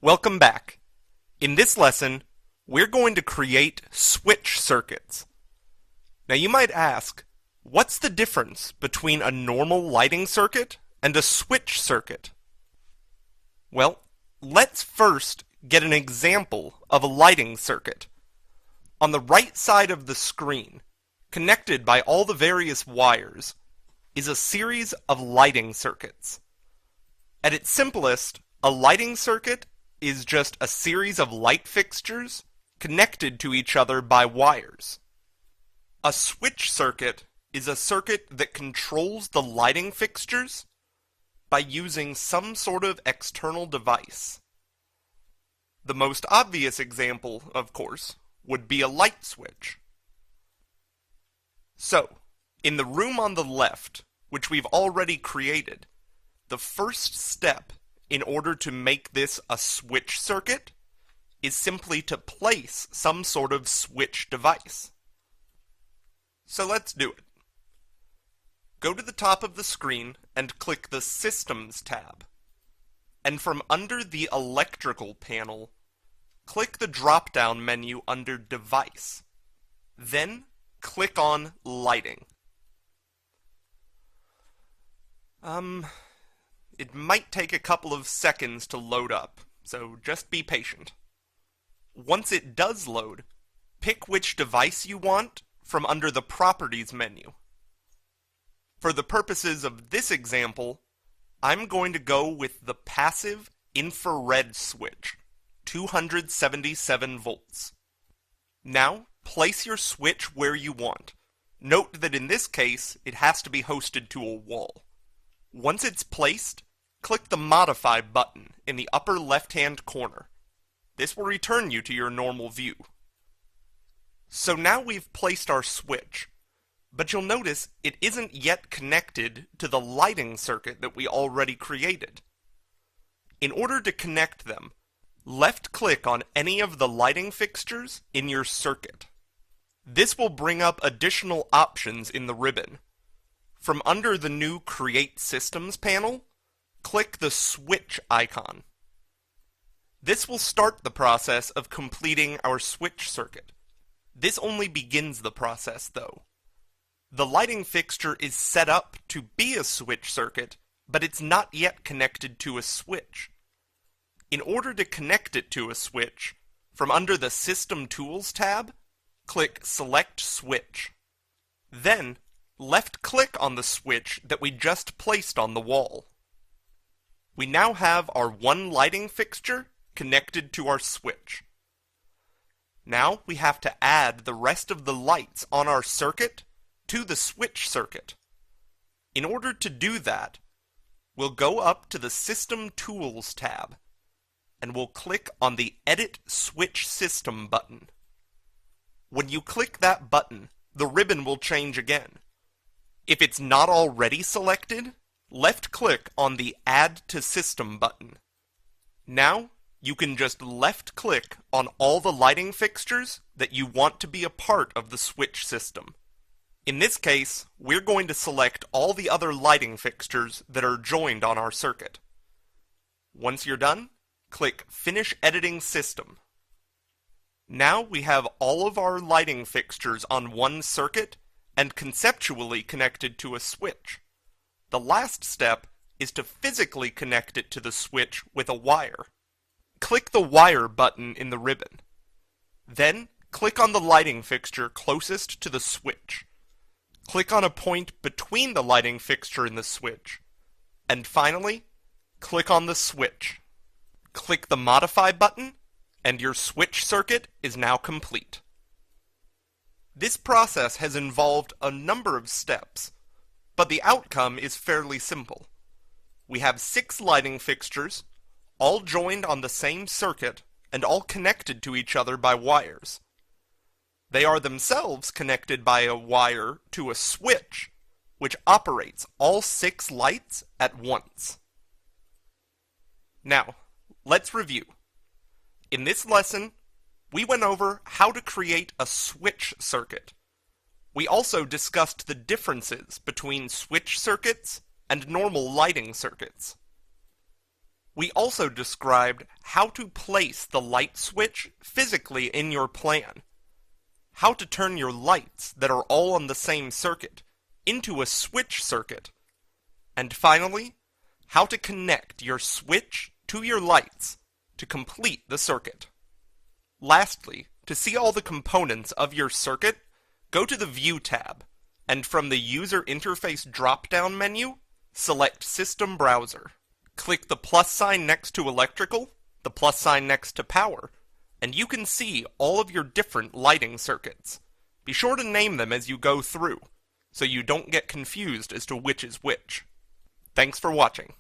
Welcome back. In this lesson, we're going to create switch circuits. Now you might ask, what's the difference between a normal lighting circuit and a switch circuit? Well, let's first get an example of a lighting circuit. On the right side of the screen, connected by all the various wires, is a series of lighting circuits. At its simplest, a lighting circuit is just a series of light fixtures connected to each other by wires. A switch circuit is a circuit that controls the lighting fixtures by using some sort of external device. The most obvious example, of course, would be a light switch. So, in the room on the left, which we've already created, the first step in order to make this a switch circuit is simply to place some sort of switch device. So let's do it. Go to the top of the screen and click the Systems tab. And from under the Electrical panel, click the drop-down menu under Device. Then click on Lighting. It might take a couple of seconds to load up, so just be patient. Once it does load, pick which device you want from under the Properties menu. For the purposes of this example, I'm going to go with the passive infrared switch, 277 volts. Now, place your switch where you want. Note that in this case, it has to be hosted to a wall. Once it's placed, click the Modify button in the upper left-hand corner. This will return you to your normal view. So now we've placed our switch, but you'll notice it isn't yet connected to the lighting circuit that we already created. In order to connect them, left-click on any of the lighting fixtures in your circuit. This will bring up additional options in the ribbon. From under the new Create Systems panel, click the switch icon. This will start the process of completing our switch circuit. This only begins the process, though. The lighting fixture is set up to be a switch circuit, but it's not yet connected to a switch. In order to connect it to a switch, from under the System Tools tab, click Select Switch. Then, left-click on the switch that we just placed on the wall. We now have our one lighting fixture connected to our switch. Now we have to add the rest of the lights on our circuit to the switch circuit. In order to do that, we'll go up to the System Tools tab, and we'll click on the Edit Switch System button. When you click that button, the ribbon will change again. If it's not already selected, left-click on the Add to System button. Now, you can just left-click on all the lighting fixtures that you want to be a part of the switch system. In this case, we're going to select all the other lighting fixtures that are joined on our circuit. Once you're done, click Finish Editing System. Now we have all of our lighting fixtures on one circuit and conceptually connected to a switch. The last step is to physically connect it to the switch with a wire. Click the Wire button in the ribbon. Then, click on the lighting fixture closest to the switch. Click on a point between the lighting fixture and the switch. And finally, click on the switch. Click the Modify button, and your switch circuit is now complete. This process has involved a number of steps, but the outcome is fairly simple. We have 6 lighting fixtures, all joined on the same circuit, and all connected to each other by wires. They are themselves connected by a wire to a switch, which operates all 6 lights at once. Now, let's review. In this lesson, we went over how to create a switch circuit. We also discussed the differences between switch circuits and normal lighting circuits. We also described how to place the light switch physically in your plan, how to turn your lights that are all on the same circuit into a switch circuit, and finally, how to connect your switch to your lights to complete the circuit. Lastly, to see all the components of your circuit, go to the View tab, and from the User Interface drop-down menu, select System Browser. Click the plus sign next to Electrical, the plus sign next to Power, and you can see all of your different lighting circuits. Be sure to name them as you go through, so you don't get confused as to which is which. Thanks for watching.